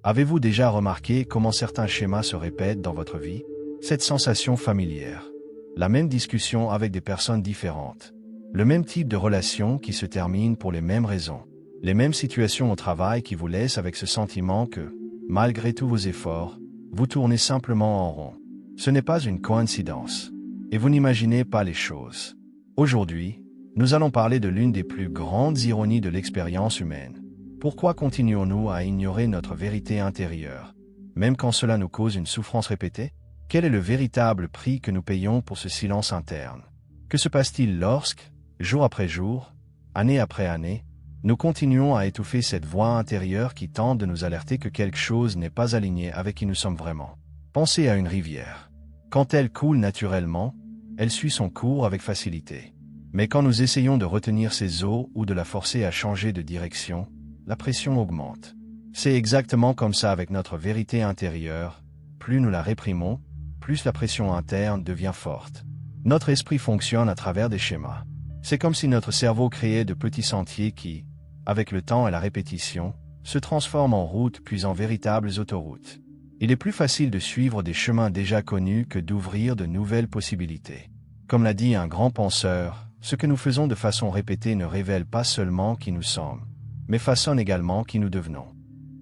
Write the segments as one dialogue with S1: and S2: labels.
S1: Avez-vous déjà remarqué comment certains schémas se répètent dans votre vie? Cette sensation familière. La même discussion avec des personnes différentes. Le même type de relation qui se termine pour les mêmes raisons. Les mêmes situations au travail qui vous laissent avec ce sentiment que, malgré tous vos efforts, vous tournez simplement en rond. Ce n'est pas une coïncidence. Et vous n'imaginez pas les choses. Aujourd'hui, nous allons parler de l'une des plus grandes ironies de l'expérience humaine. Pourquoi continuons-nous à ignorer notre vérité intérieure, même quand cela nous cause une souffrance répétée? Quel est le véritable prix que nous payons pour ce silence interne? Que se passe-t-il lorsque, jour après jour, année après année, nous continuons à étouffer cette voix intérieure qui tente de nous alerter que quelque chose n'est pas aligné avec qui nous sommes vraiment? Pensez à une rivière. Quand elle coule naturellement, elle suit son cours avec facilité. Mais quand nous essayons de retenir ses eaux ou de la forcer à changer de direction, la pression augmente. C'est exactement comme ça avec notre vérité intérieure. Plus nous la réprimons, plus la pression interne devient forte. Notre esprit fonctionne à travers des schémas. C'est comme si notre cerveau créait de petits sentiers qui, avec le temps et la répétition, se transforment en routes puis en véritables autoroutes. Il est plus facile de suivre des chemins déjà connus que d'ouvrir de nouvelles possibilités. Comme l'a dit un grand penseur, ce que nous faisons de façon répétée ne révèle pas seulement qui nous sommes, mais façonne également qui nous devenons.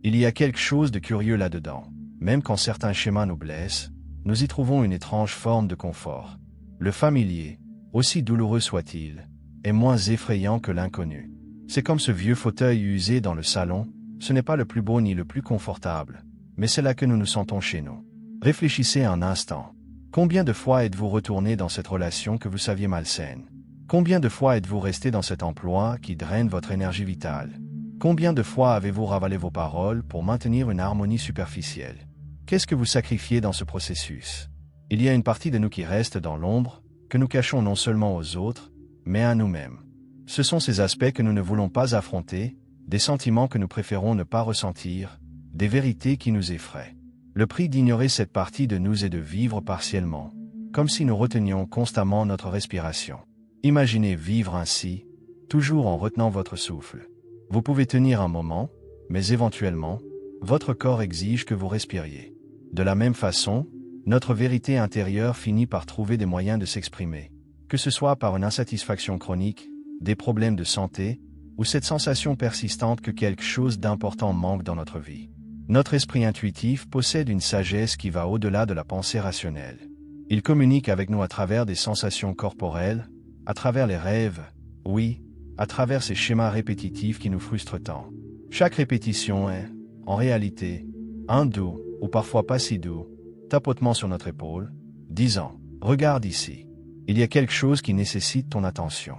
S1: Il y a quelque chose de curieux là-dedans. Même quand certains schémas nous blessent, nous y trouvons une étrange forme de confort. Le familier, aussi douloureux soit-il, est moins effrayant que l'inconnu. C'est comme ce vieux fauteuil usé dans le salon, ce n'est pas le plus beau ni le plus confortable, mais c'est là que nous nous sentons chez nous. Réfléchissez un instant. Combien de fois êtes-vous retourné dans cette relation que vous saviez malsaine? Combien de fois êtes-vous resté dans cet emploi qui draine votre énergie vitale? Combien de fois avez-vous ravalé vos paroles pour maintenir une harmonie superficielle? Qu'est-ce que vous sacrifiez dans ce processus? Il y a une partie de nous qui reste dans l'ombre, que nous cachons non seulement aux autres, mais à nous-mêmes. Ce sont ces aspects que nous ne voulons pas affronter, des sentiments que nous préférons ne pas ressentir, des vérités qui nous effraient. Le prix d'ignorer cette partie de nous est de vivre partiellement, comme si nous retenions constamment notre respiration. Imaginez vivre ainsi, toujours en retenant votre souffle. Vous pouvez tenir un moment, mais éventuellement, votre corps exige que vous respiriez. De la même façon, notre vérité intérieure finit par trouver des moyens de s'exprimer, que ce soit par une insatisfaction chronique, des problèmes de santé, ou cette sensation persistante que quelque chose d'important manque dans notre vie. Notre esprit intuitif possède une sagesse qui va au-delà de la pensée rationnelle. Il communique avec nous à travers des sensations corporelles, à travers les rêves, oui, à travers ces schémas répétitifs qui nous frustrent tant. Chaque répétition est, en réalité, un doux, ou parfois pas si doux, tapotement sur notre épaule, disant « Regarde ici. Il y a quelque chose qui nécessite ton attention. »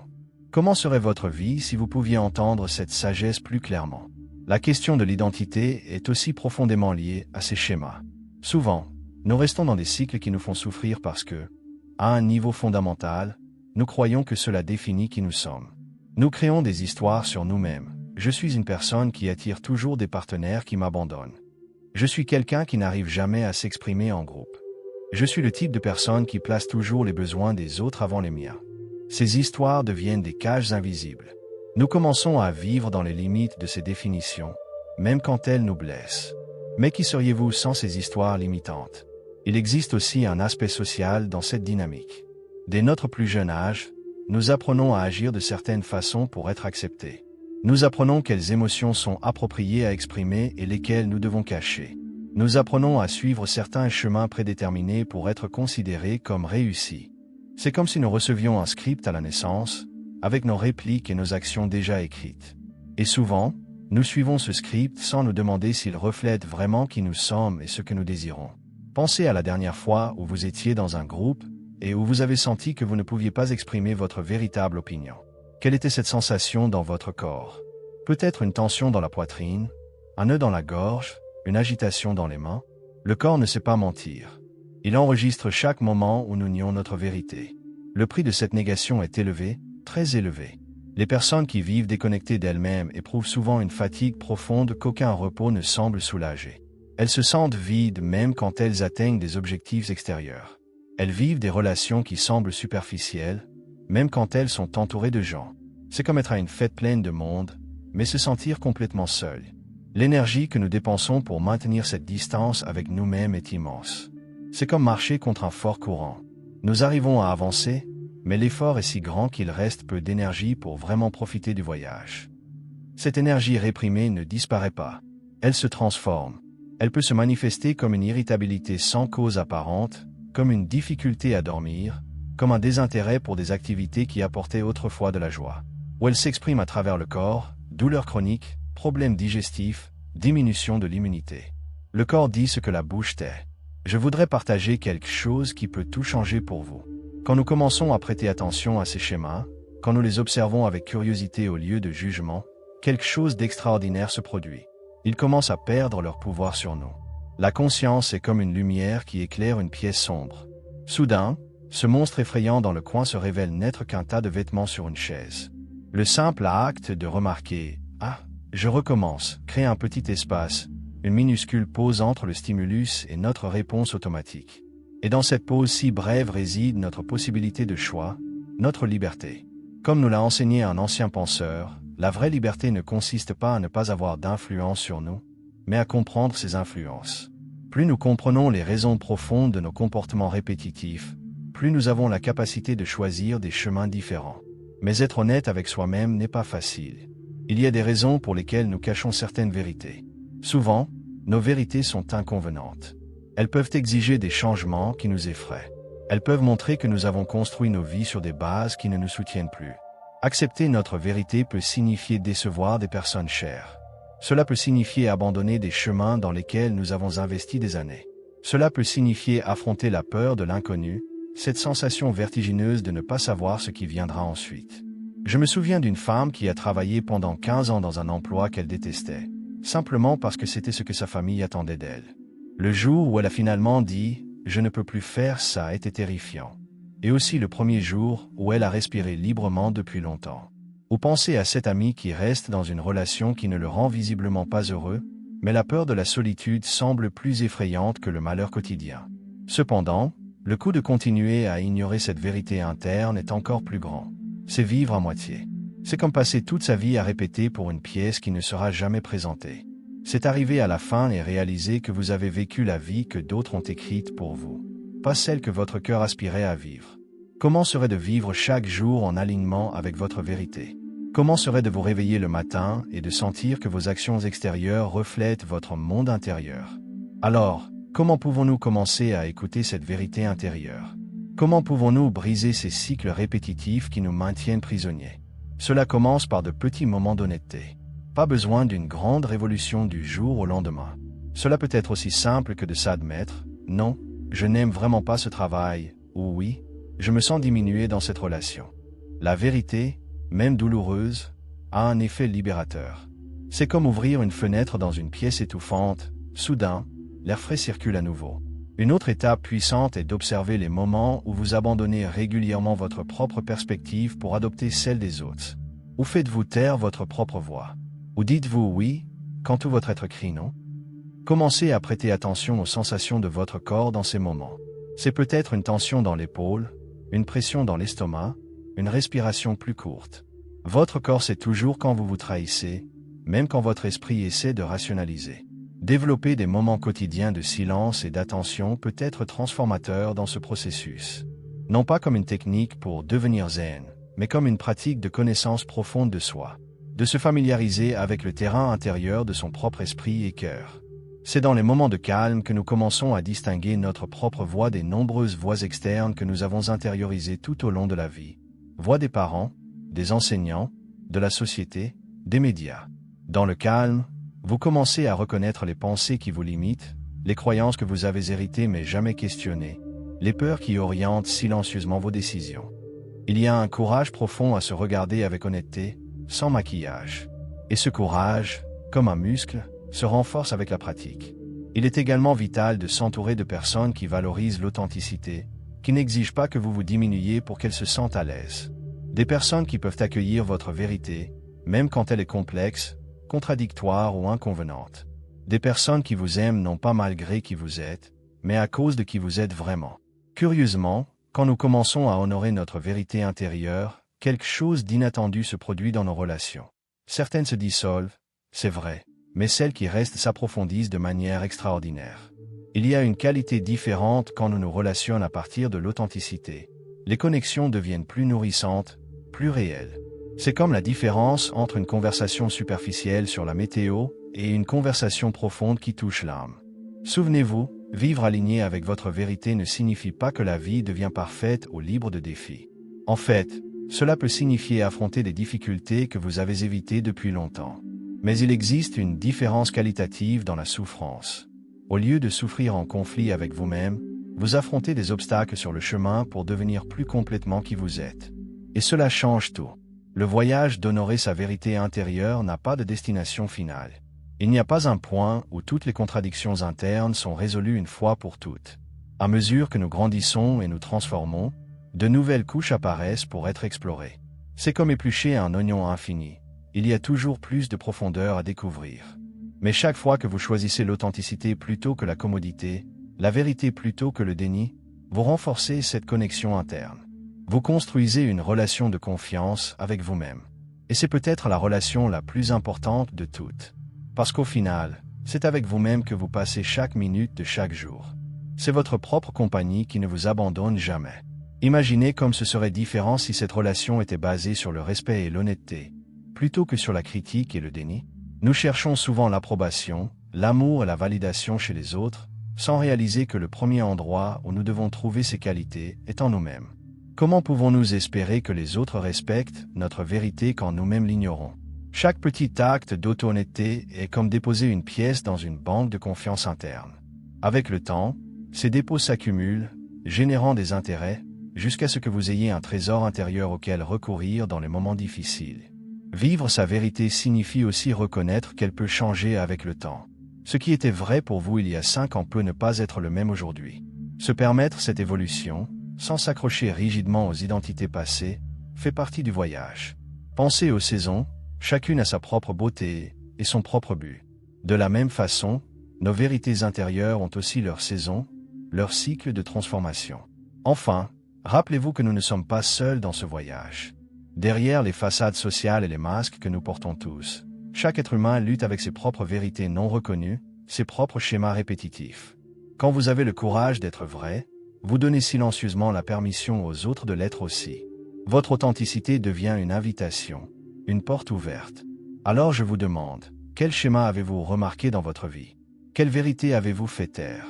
S1: Comment serait votre vie si vous pouviez entendre cette sagesse plus clairement? La question de l'identité est aussi profondément liée à ces schémas. Souvent, nous restons dans des cycles qui nous font souffrir parce que, à un niveau fondamental, nous croyons que cela définit qui nous sommes. Nous créons des histoires sur nous-mêmes. Je suis une personne qui attire toujours des partenaires qui m'abandonnent. Je suis quelqu'un qui n'arrive jamais à s'exprimer en groupe. Je suis le type de personne qui place toujours les besoins des autres avant les miens. Ces histoires deviennent des cages invisibles. Nous commençons à vivre dans les limites de ces définitions, même quand elles nous blessent. Mais qui seriez-vous sans ces histoires limitantes? Il existe aussi un aspect social dans cette dynamique. Dès notre plus jeune âge, nous apprenons à agir de certaines façons pour être acceptés. Nous apprenons quelles émotions sont appropriées à exprimer et lesquelles nous devons cacher. Nous apprenons à suivre certains chemins prédéterminés pour être considérés comme réussis. C'est comme si nous recevions un script à la naissance, avec nos répliques et nos actions déjà écrites. Et souvent, nous suivons ce script sans nous demander s'il reflète vraiment qui nous sommes et ce que nous désirons. Pensez à la dernière fois où vous étiez dans un groupe et où vous avez senti que vous ne pouviez pas exprimer votre véritable opinion. Quelle était cette sensation dans votre corps? Peut-être une tension dans la poitrine, un nœud dans la gorge, une agitation dans les mains? Le corps ne sait pas mentir. Il enregistre chaque moment où nous nions notre vérité. Le prix de cette négation est élevé, très élevé. Les personnes qui vivent déconnectées d'elles-mêmes éprouvent souvent une fatigue profonde qu'aucun repos ne semble soulager. Elles se sentent vides même quand elles atteignent des objectifs extérieurs. Elles vivent des relations qui semblent superficielles, même quand elles sont entourées de gens. C'est comme être à une fête pleine de monde, mais se sentir complètement seul. L'énergie que nous dépensons pour maintenir cette distance avec nous-mêmes est immense. C'est comme marcher contre un fort courant. Nous arrivons à avancer, mais l'effort est si grand qu'il reste peu d'énergie pour vraiment profiter du voyage. Cette énergie réprimée ne disparaît pas. Elle se transforme. Elle peut se manifester comme une irritabilité sans cause apparente, comme une difficulté à dormir, comme un désintérêt pour des activités qui apportaient autrefois de la joie. Ou elle s'exprime à travers le corps, douleurs chroniques, problèmes digestifs, diminution de l'immunité. Le corps dit ce que la bouche tait. Je voudrais partager quelque chose qui peut tout changer pour vous. Quand nous commençons à prêter attention à ces schémas, quand nous les observons avec curiosité au lieu de jugement, quelque chose d'extraordinaire se produit. Ils commencent à perdre leur pouvoir sur nous. La conscience est comme une lumière qui éclaire une pièce sombre. Soudain, ce monstre effrayant dans le coin se révèle n'être qu'un tas de vêtements sur une chaise. Le simple acte de remarquer « Ah, je recommence » crée un petit espace, une minuscule pause entre le stimulus et notre réponse automatique. Et dans cette pause si brève réside notre possibilité de choix, notre liberté. Comme nous l'a enseigné un ancien penseur, la vraie liberté ne consiste pas à ne pas avoir d'influence sur nous, mais à comprendre ces influences. Plus nous comprenons les raisons profondes de nos comportements répétitifs, plus nous avons la capacité de choisir des chemins différents. Mais être honnête avec soi-même n'est pas facile. Il y a des raisons pour lesquelles nous cachons certaines vérités. Souvent, nos vérités sont inconvenantes. Elles peuvent exiger des changements qui nous effraient. Elles peuvent montrer que nous avons construit nos vies sur des bases qui ne nous soutiennent plus. Accepter notre vérité peut signifier décevoir des personnes chères. Cela peut signifier abandonner des chemins dans lesquels nous avons investi des années. Cela peut signifier affronter la peur de l'inconnu, cette sensation vertigineuse de ne pas savoir ce qui viendra ensuite. Je me souviens d'une femme qui a travaillé pendant 15 ans dans un emploi qu'elle détestait, simplement parce que c'était ce que sa famille attendait d'elle. Le jour où elle a finalement dit « Je ne peux plus faire ça » était terrifiant. Et aussi le premier jour où elle a respiré librement depuis longtemps. Ou pensez à cet ami qui reste dans une relation qui ne le rend visiblement pas heureux, mais la peur de la solitude semble plus effrayante que le malheur quotidien. Cependant, le coût de continuer à ignorer cette vérité interne est encore plus grand. C'est vivre à moitié. C'est comme passer toute sa vie à répéter pour une pièce qui ne sera jamais présentée. C'est arriver à la fin et réaliser que vous avez vécu la vie que d'autres ont écrite pour vous, pas celle que votre cœur aspirait à vivre. Comment serait de vivre chaque jour en alignement avec votre vérité? Comment serait de vous réveiller le matin et de sentir que vos actions extérieures reflètent votre monde intérieur? Alors, comment pouvons-nous commencer à écouter cette vérité intérieure? Comment pouvons-nous briser ces cycles répétitifs qui nous maintiennent prisonniers? Cela commence par de petits moments d'honnêteté. Pas besoin d'une grande révolution du jour au lendemain. Cela peut être aussi simple que de s'admettre « Non, je n'aime vraiment pas ce travail » ou « Oui, je me sens diminué dans cette relation ». La vérité, même douloureuse, a un effet libérateur. C'est comme ouvrir une fenêtre dans une pièce étouffante. Soudain, l'air frais circule à nouveau. Une autre étape puissante est d'observer les moments où vous abandonnez régulièrement votre propre perspective pour adopter celle des autres. Où faites-vous taire votre propre voix? Ou dites-vous oui, quand tout votre être crie non? Commencez à prêter attention aux sensations de votre corps dans ces moments. C'est peut-être une tension dans l'épaule, une pression dans l'estomac, une respiration plus courte. Votre corps sait toujours quand vous vous trahissez, même quand votre esprit essaie de rationaliser. Développer des moments quotidiens de silence et d'attention peut être transformateur dans ce processus. Non pas comme une technique pour devenir zen, mais comme une pratique de connaissance profonde de soi. De se familiariser avec le terrain intérieur de son propre esprit et cœur. C'est dans les moments de calme que nous commençons à distinguer notre propre voix des nombreuses voix externes que nous avons intériorisées tout au long de la vie. Voix des parents, des enseignants, de la société, des médias. Dans le calme, vous commencez à reconnaître les pensées qui vous limitent, les croyances que vous avez héritées mais jamais questionnées, les peurs qui orientent silencieusement vos décisions. Il y a un courage profond à se regarder avec honnêteté, sans maquillage. Et ce courage, comme un muscle, se renforce avec la pratique. Il est également vital de s'entourer de personnes qui valorisent l'authenticité, qui n'exigent pas que vous vous diminuiez pour qu'elles se sentent à l'aise. Des personnes qui peuvent accueillir votre vérité, même quand elle est complexe, contradictoire ou inconvenante. Des personnes qui vous aiment non pas malgré qui vous êtes, mais à cause de qui vous êtes vraiment. Curieusement, quand nous commençons à honorer notre vérité intérieure, quelque chose d'inattendu se produit dans nos relations. Certaines se dissolvent, c'est vrai, mais celles qui restent s'approfondissent de manière extraordinaire. Il y a une qualité différente quand nous nous relationnons à partir de l'authenticité. Les connexions deviennent plus nourrissantes, plus réelles. C'est comme la différence entre une conversation superficielle sur la météo et une conversation profonde qui touche l'âme. Souvenez-vous, vivre aligné avec votre vérité ne signifie pas que la vie devient parfaite ou libre de défis. En fait, cela peut signifier affronter des difficultés que vous avez évitées depuis longtemps. Mais il existe une différence qualitative dans la souffrance. Au lieu de souffrir en conflit avec vous-même, vous affrontez des obstacles sur le chemin pour devenir plus complètement qui vous êtes. Et cela change tout. Le voyage d'honorer sa vérité intérieure n'a pas de destination finale. Il n'y a pas un point où toutes les contradictions internes sont résolues une fois pour toutes. À mesure que nous grandissons et nous transformons, de nouvelles couches apparaissent pour être explorées. C'est comme éplucher un oignon infini. Il y a toujours plus de profondeur à découvrir. Mais chaque fois que vous choisissez l'authenticité plutôt que la commodité, la vérité plutôt que le déni, vous renforcez cette connexion interne. Vous construisez une relation de confiance avec vous-même. Et c'est peut-être la relation la plus importante de toutes. Parce qu'au final, c'est avec vous-même que vous passez chaque minute de chaque jour. C'est votre propre compagnie qui ne vous abandonne jamais. Imaginez comme ce serait différent si cette relation était basée sur le respect et l'honnêteté, plutôt que sur la critique et le déni. Nous cherchons souvent l'approbation, l'amour et la validation chez les autres, sans réaliser que le premier endroit où nous devons trouver ces qualités est en nous-mêmes. Comment pouvons-nous espérer que les autres respectent notre vérité quand nous-mêmes l'ignorons? Chaque petit acte d'auto-honnêteté est comme déposer une pièce dans une banque de confiance interne. Avec le temps, ces dépôts s'accumulent, générant des intérêts, jusqu'à ce que vous ayez un trésor intérieur auquel recourir dans les moments difficiles. Vivre sa vérité signifie aussi reconnaître qu'elle peut changer avec le temps. Ce qui était vrai pour vous il y a 5 ans peut ne pas être le même aujourd'hui. Se permettre cette évolution, sans s'accrocher rigidement aux identités passées, fait partie du voyage. Pensez aux saisons, chacune a sa propre beauté et son propre but. De la même façon, nos vérités intérieures ont aussi leur saison, leur cycle de transformation. Enfin, rappelez-vous que nous ne sommes pas seuls dans ce voyage. Derrière les façades sociales et les masques que nous portons tous, chaque être humain lutte avec ses propres vérités non reconnues, ses propres schémas répétitifs. Quand vous avez le courage d'être vrai, vous donnez silencieusement la permission aux autres de l'être aussi. Votre authenticité devient une invitation, une porte ouverte. Alors je vous demande, quel schéma avez-vous remarqué dans votre vie? Quelle vérité avez-vous fait taire?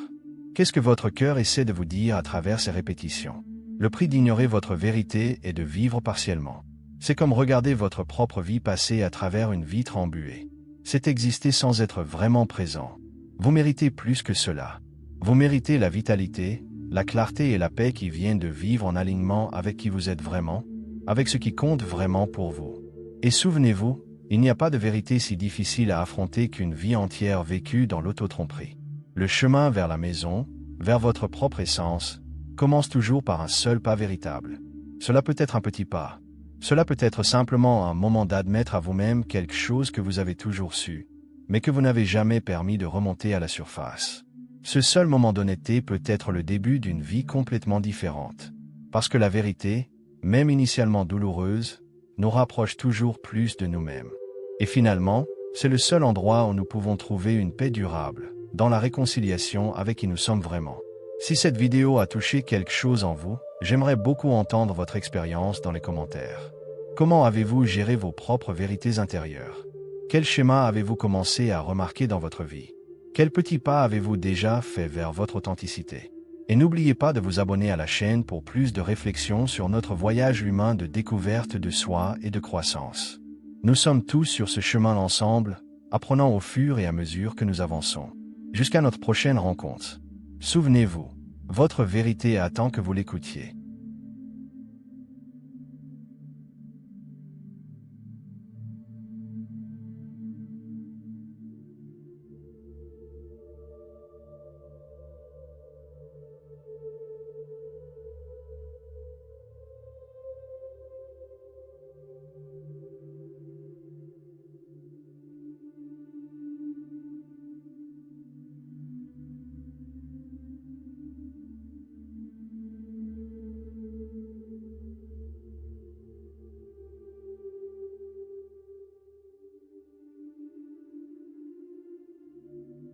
S1: Qu'est-ce que votre cœur essaie de vous dire à travers ces répétitions? Le prix d'ignorer votre vérité est de vivre partiellement. C'est comme regarder votre propre vie passer à travers une vitre embuée. C'est exister sans être vraiment présent. Vous méritez plus que cela. Vous méritez la vitalité, la clarté et la paix qui viennent de vivre en alignement avec qui vous êtes vraiment, avec ce qui compte vraiment pour vous. Et souvenez-vous, il n'y a pas de vérité si difficile à affronter qu'une vie entière vécue dans l'auto-tromperie. Le chemin vers la maison, vers votre propre essence, commence toujours par un seul pas véritable. Cela peut être un petit pas. Cela peut être simplement un moment d'admettre à vous-même quelque chose que vous avez toujours su, mais que vous n'avez jamais permis de remonter à la surface. Ce seul moment d'honnêteté peut être le début d'une vie complètement différente. Parce que la vérité, même initialement douloureuse, nous rapproche toujours plus de nous-mêmes. Et finalement, c'est le seul endroit où nous pouvons trouver une paix durable, dans la réconciliation avec qui nous sommes vraiment. Si cette vidéo a touché quelque chose en vous, j'aimerais beaucoup entendre votre expérience dans les commentaires. Comment avez-vous géré vos propres vérités intérieures? Quel schéma avez-vous commencé à remarquer dans votre vie? Quels petits pas avez-vous déjà fait vers votre authenticité? Et n'oubliez pas de vous abonner à la chaîne pour plus de réflexions sur notre voyage humain de découverte de soi et de croissance. Nous sommes tous sur ce chemin ensemble, apprenant au fur et à mesure que nous avançons. Jusqu'à notre prochaine rencontre. Souvenez-vous, votre vérité attend que vous l'écoutiez.